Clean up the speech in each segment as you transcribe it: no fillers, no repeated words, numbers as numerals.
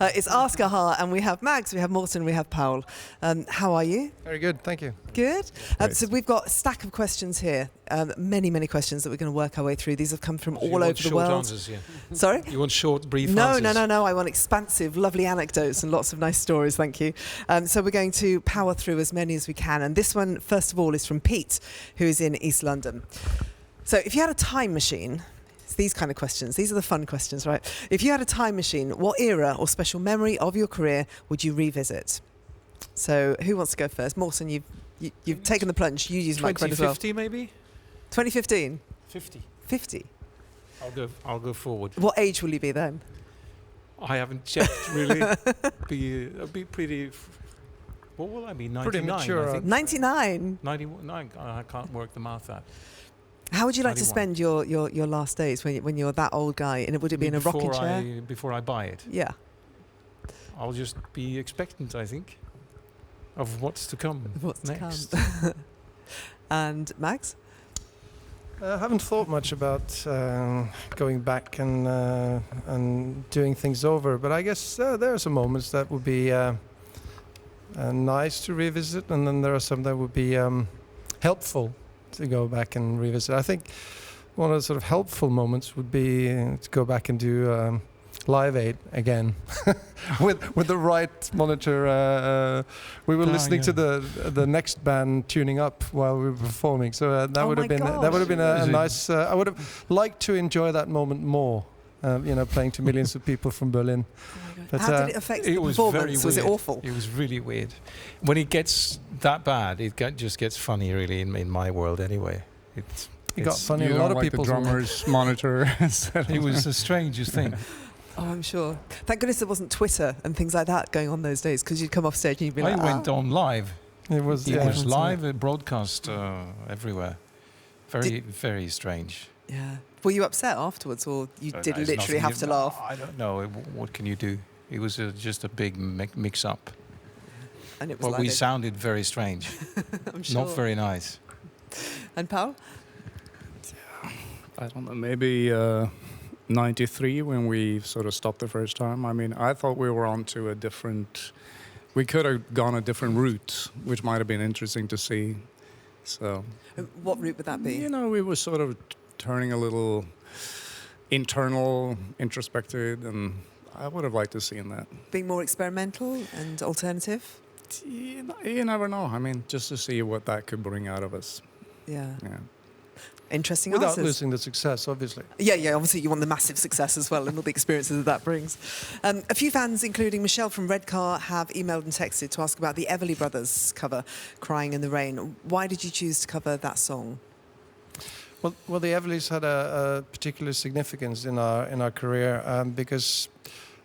It's Ask Aha, and we have Mags, we have Morten, we have Paul. How are you? Very good, thank you. Good. So we've got a stack of questions here, many questions that we're going to work our way through. These have come from all over the world. Answers, yeah. Sorry? You want short, brief answers? No. I want expansive, lovely anecdotes and lots of nice stories, thank you. So we're going to power through as many as we can. And this one, first of all, is from Pete, who is in East London. So if you had a time machine, it's these kind of questions. These are the fun questions, right? If you had a time machine, what era or special memory of your career would you revisit? So who wants to go first? Morten, you've taken the plunge. You use microphone as well. 2050 maybe? 2015? 50. 50? I'll go forward. What age will you be then? I haven't checked really. I'll be pretty. What will I be? 99. Pretty mature, I think. 99. 91. No, I can't work the math out. How would you like 91. to spend your last days when you're that old guy? And would it be in a rocking chair? Before I buy it. Yeah. I'll just be expectant, I think, of what's to come next. To come. And Mags? I haven't thought much about going back and doing things over, but I guess there are some moments that would be nice to revisit, and then there are some that would be helpful to go back and revisit. I think one of the sort of helpful moments would be to go back and do Live Aid again with the right monitor. We were listening to the next band tuning up while we were performing, so that would have been a nice. I would have liked to enjoy that moment more. Playing to millions of people from Berlin. But how did it affect the performance? Was it awful? It was really weird. When it gets that bad, just gets funny, really, in my world anyway. It got funny. A lot of people. The drummers monitor. It was the strangest thing. Oh, I'm sure. Thank goodness there wasn't Twitter and things like that going on those days, because you'd come off stage and you'd be like, I went on live. It was live, broadcast everywhere. Very strange. Yeah. Were you upset afterwards, or you did literally have to laugh? I don't know. What can you do? It was just a big mix-up. And it was we sounded very strange. I'm sure. Not very nice. And Paul? I don't know, maybe 93 when we sort of stopped the first time. I mean, I thought we were onto a different... We could have gone a different route, which might have been interesting to see. So... What route would that be? We were sort of turning a little internal, introspective, and I would have liked to see that. Being more experimental and alternative? You never know. I mean, just to see what that could bring out of us. Yeah. Interesting Without answers. losing the success, obviously. Yeah, obviously you want the massive success as well and all the experiences that brings. A few fans, including Michelle from Redcar, have emailed and texted to ask about the Everly Brothers cover, Crying in the Rain. Why did you choose to cover that song? Well, the Everlys had a particular significance in our career because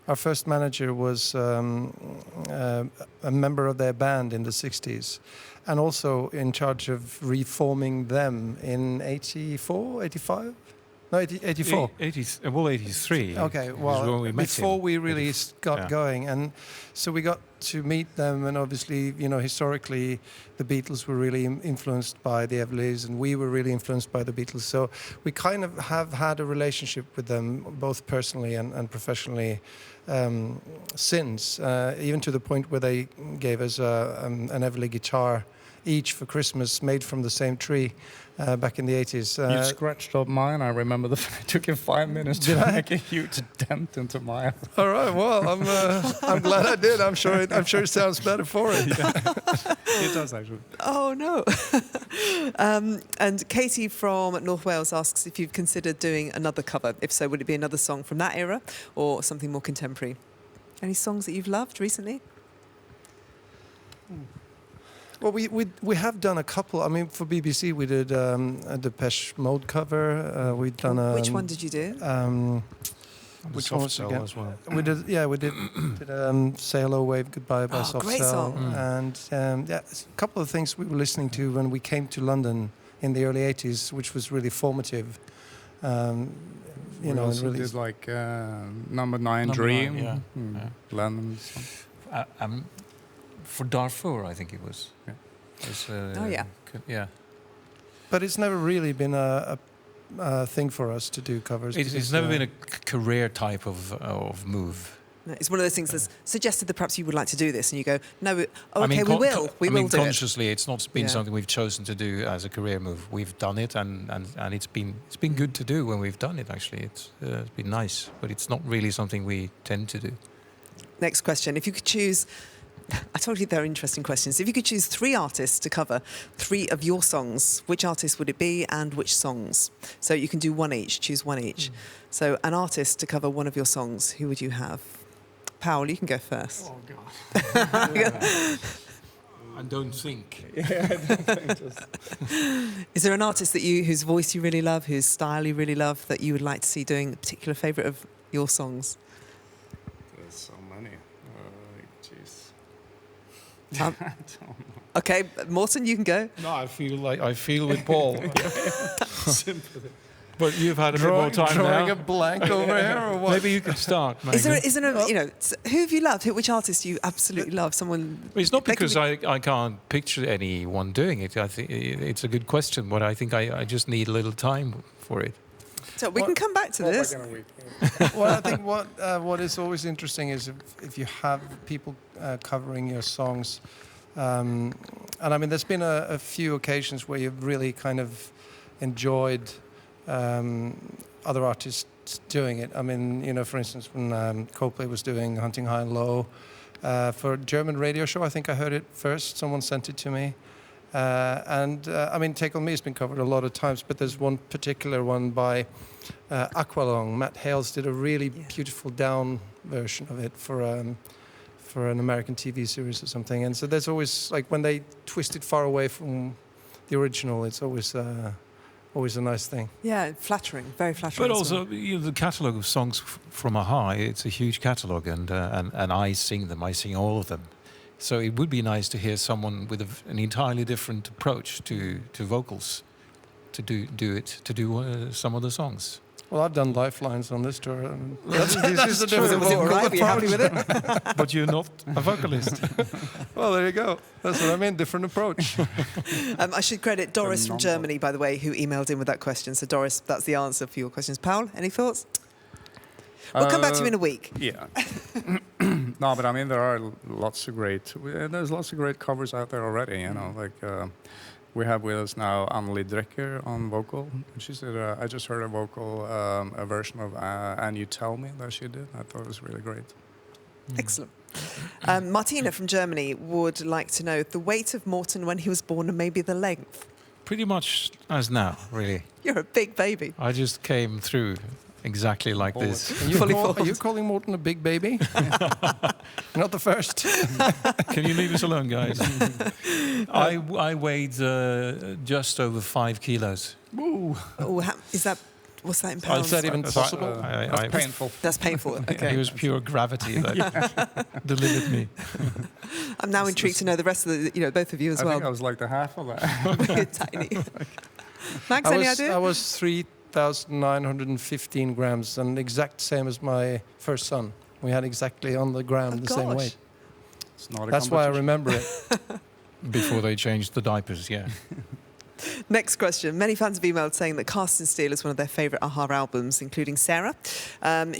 our first manager was a member of their band in the 60s, and also in charge of reforming them in 84, 85? No, 84. 83. Okay, well, before we really got going. And so we got to meet them, and obviously, historically, the Beatles were really influenced by the Everlys, and we were really influenced by the Beatles. So we kind of have had a relationship with them, both personally and professionally, since, even to the point where they gave us an Everly guitar each for Christmas, made from the same tree, back in the 80s. You scratched up mine. I remember it took you 5 minutes to make a huge dent into mine. All right. Well, I'm glad I did. I'm sure it sounds better for it. It does actually. Oh no. And Katie from North Wales asks if you've considered doing another cover. If so, would it be another song from that era or something more contemporary? Any songs that you've loved recently? Well, we have done a couple. I mean, for BBC, we did a Depeche Mode cover. We've done a... Which one did you do? Which one was it again? As well. We did Sail O Wave Goodbye by Soft great Cell. song. And a couple of things we were listening to when we came to London in the early 80s, which was really formative. We also did like Number 9 Dream. Yeah. London. For Darfur, I think it was. Yeah. Yeah. But it's never really been a thing for us to do covers. It's never been a career type of move. No, it's one of those things that's suggested that perhaps you would like to do this, and you go, no, I okay, mean, we will do it. consciously, it's not been Yeah. something we've chosen to do as a career move. We've done it, and it's been good to do when we've done it. Actually, it's been nice, but it's not really something we tend to do. Next question. If you could choose, I told you they're interesting questions. If you could choose 3 artists to cover 3 of your songs, which artists would it be and which songs? So you can do one each, choose one each. So an artist to cover one of your songs, who would you have? Powell, you can go first. Oh, God. I don't think. Is there an artist that whose voice you really love, whose style you really love, that you would like to see doing a particular favourite of your songs? There's so many. Jeez. Um, Okay, Morten, you can go. No, I feel with Paul. But you've had a bit more time drawing now. a blank over here, or what? Maybe you could start. Is there, Magne. who have you loved? Which artist do you absolutely love? Someone. It's not They can because I can't picture anyone doing it. I think it's a good question, but I think I just need a little time for it. So we can come back to this. Well, I think what is always interesting is if you have people covering your songs, and I mean, there's been a few occasions where you've really kind of enjoyed other artists doing it. I mean, for instance, when Coldplay was doing Hunting High and Low for a German radio show, I think I heard it first. Someone sent it to me. I mean, Take On Me has been covered a lot of times, but there's one particular one by Aqualung. Matt Hales did a really beautiful down version of it for an American TV series or something. And so there's always, like, when they twist it far away from the original, it's always a nice thing. Yeah, flattering, very flattering. But as also, well. the catalogue of songs from Aha, it's a huge catalogue, and I sing them. I sing all of them. So it would be nice to hear someone with an entirely different approach to vocals, to do some of the songs. Well, I've done Lifelines on this tour. And Was it all right? Were you happy with it? But you're not a vocalist. Well, there you go. That's what I mean, different approach. I should credit Doris from Germany, by the way, who emailed in with that question. So, Doris, that's the answer for your questions. Paul, any thoughts? We'll come back to you in a week. Yeah. No, but I mean, there's lots of great covers out there already, we have with us now Anneli Drecker on vocal. She said, I just heard a version of And You Tell Me that she did. I thought it was really great. Excellent. Martina from Germany would like to know the weight of Morten when he was born and maybe the length. Pretty much as now, really. You're a big baby. I just came through exactly like this. Are you calling Morten a big baby? Not the first. Can you leave us alone, guys? I weighed just over 5 kilos. Ooh. Oh, what's that in pounds? Is that even possible? That's painful. That's painful. Okay. It was pure gravity that delivered me. I'm now intrigued to know the rest of both of you as I well. think I was like the half of that. You're tiny. Max, any idea? I was 3,915 grams, and exact same as my first son. We had exactly on the gram the same weight. It's not a That's why I remember it. Before they changed the diapers, yeah. Next question. Many fans have emailed saying that Cast and Steel is one of their favourite Aha albums, including Sarah.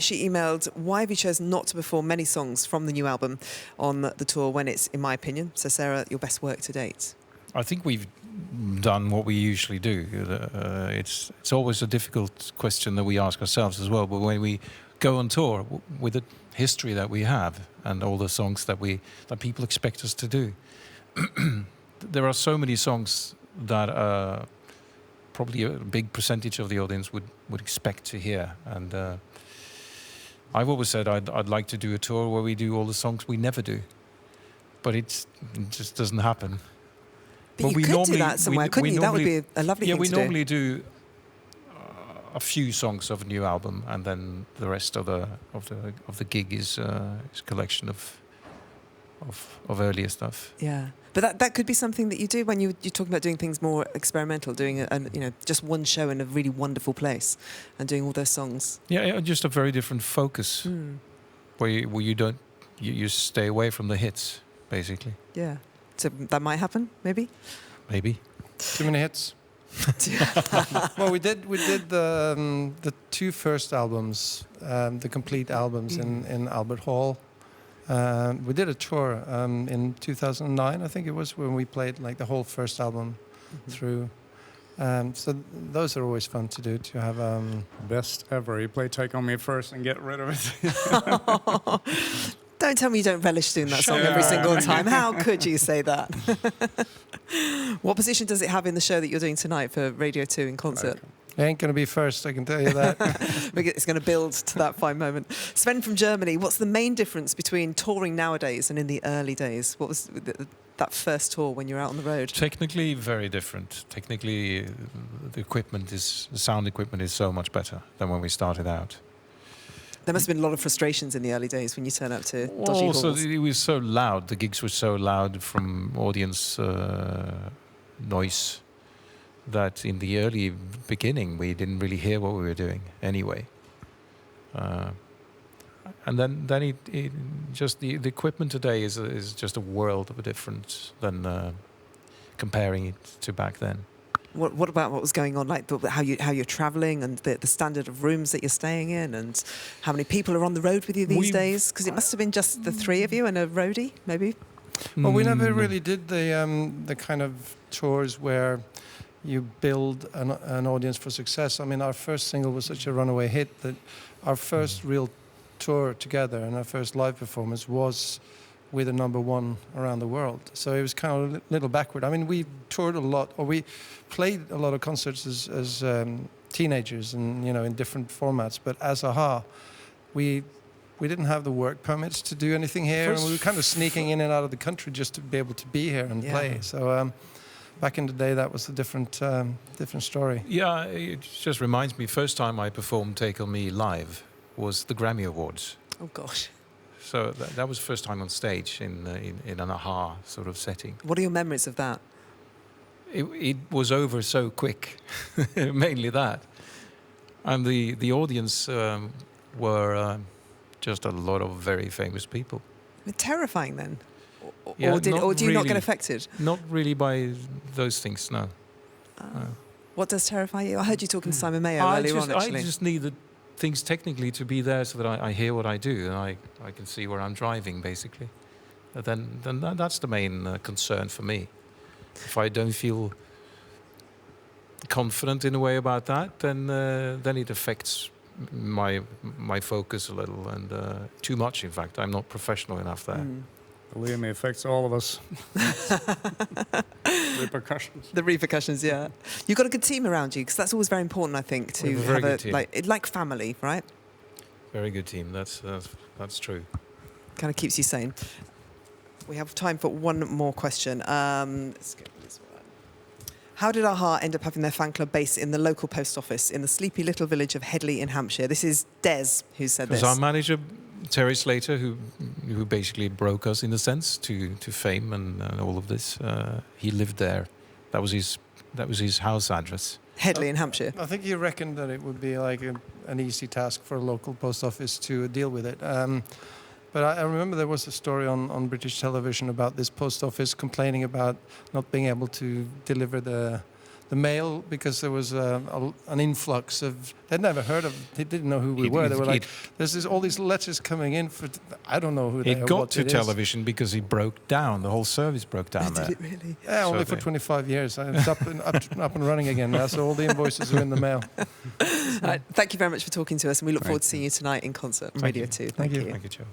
She emailed, why have you chosen not to perform many songs from the new album on the tour when it's, in my opinion, so Sarah, your best work to date? I think we've done what we usually do. It's always a difficult question that we ask ourselves as well, but when we go on tour with the history that we have and all the songs that people expect us to do, there are so many songs that probably a big percentage of the audience would expect to hear. And I've always said I'd like to do a tour where we do all the songs we never do, but it just doesn't happen. But you could do that somewhere, couldn't you? That would be a lovely thing to do. Yeah, we normally do a few songs of a new album, and then the rest of the gig is a collection of earlier stuff. Yeah, but that could be something that you do when you're talking about doing things more experimental, doing just one show in a really wonderful place, and doing all those songs. Yeah, just a very different focus, where you stay away from the hits, basically. Yeah, so that might happen, maybe. Maybe. Too many hits. Well, we did the two first albums, the complete albums in Albert Hall. We did a tour in 2009, I think it was, when we played like the whole first album through. So those are always fun to do, to have... Best ever. You play Take On Me first and get rid of it. Don't tell me you don't relish doing that song every single time. How could you say that? What position does it have in the show that you're doing tonight for Radio 2 in concert? It ain't going to be first, I can tell you that. It's going to build to that fine moment. Sven from Germany, what's the main difference between touring nowadays and in the early days? What was that first tour when you're out on the road? Technically, very different. Technically, the sound equipment is so much better than when we started out. There must have been a lot of frustrations in the early days when you turn up to dodgy halls. Also, it was so loud. The gigs were so loud from audience noise that in the early beginning we didn't really hear what we were doing anyway. And then it just the equipment today is just a world of a difference than comparing it to back then. What about what was going on, like how you're travelling and the standard of rooms that you're staying in, and how many people are on the road with you these days? Because it must have been just the three of you and a roadie, maybe. Well, we never really did the kind of tours where you build an audience for success. I mean, our first single was such a runaway hit that our first real tour together and our first live performance was with a #1 around the world. So it was kind of a little backward. I mean, we toured a lot, or we played a lot of concerts as teenagers, and in different formats. But as a-ha, we didn't have the work permits to do anything here, and we were kind of sneaking in and out of the country just to be able to be here and play. So back in the day, that was a different story. Yeah, it just reminds me. First time I performed "Take On Me" live was the Grammy Awards. Oh gosh. So that was the first time on stage in an a-ha sort of setting. What are your memories of that? It was over so quick, mainly that. And the audience were just a lot of very famous people. Terrifying then? Yeah, or do you not get affected? Not really by those things, no. No. What does terrify you? I heard you talking to Simon Mayo earlier on, actually. I just needed things technically to be there so that I hear what I do and I can see where I'm driving, basically. Then that's the main concern for me. If I don't feel confident in a way about that, then it affects my focus a little, and too much, in fact. I'm not professional enough there. Believe me, it affects all of us. Repercussions. The repercussions, yeah. You've got a good team around you, because that's always very important, I think, to have like family, right? Very good team. That's true. Kind of keeps you sane. We have time for one more question. Let's go with this one. How did a-ha end up having their fan club based in the local post office in the sleepy little village of Headley in Hampshire? This is Des who said this. Because our manager, Terry Slater, who basically broke us in a sense to fame and all of this, he lived there. That was his house address. Headley in Hampshire. I think he reckoned that it would be like an easy task for a local post office to deal with it. But I remember there was a story on British television about this post office complaining about not being able to deliver the mail because there was an influx of... They'd never heard of... They didn't know who we were. They were like, there's all these letters coming in for... I don't know who they are. It got to television because he broke down. The whole service broke down there. Did it really? Yeah, only for 25 years. It's up and running again now, so all the invoices are in the mail. Right, thank you very much for talking to us, and we look forward to seeing you tonight in concert on Radio 2. Thank you. Thank you, Joe.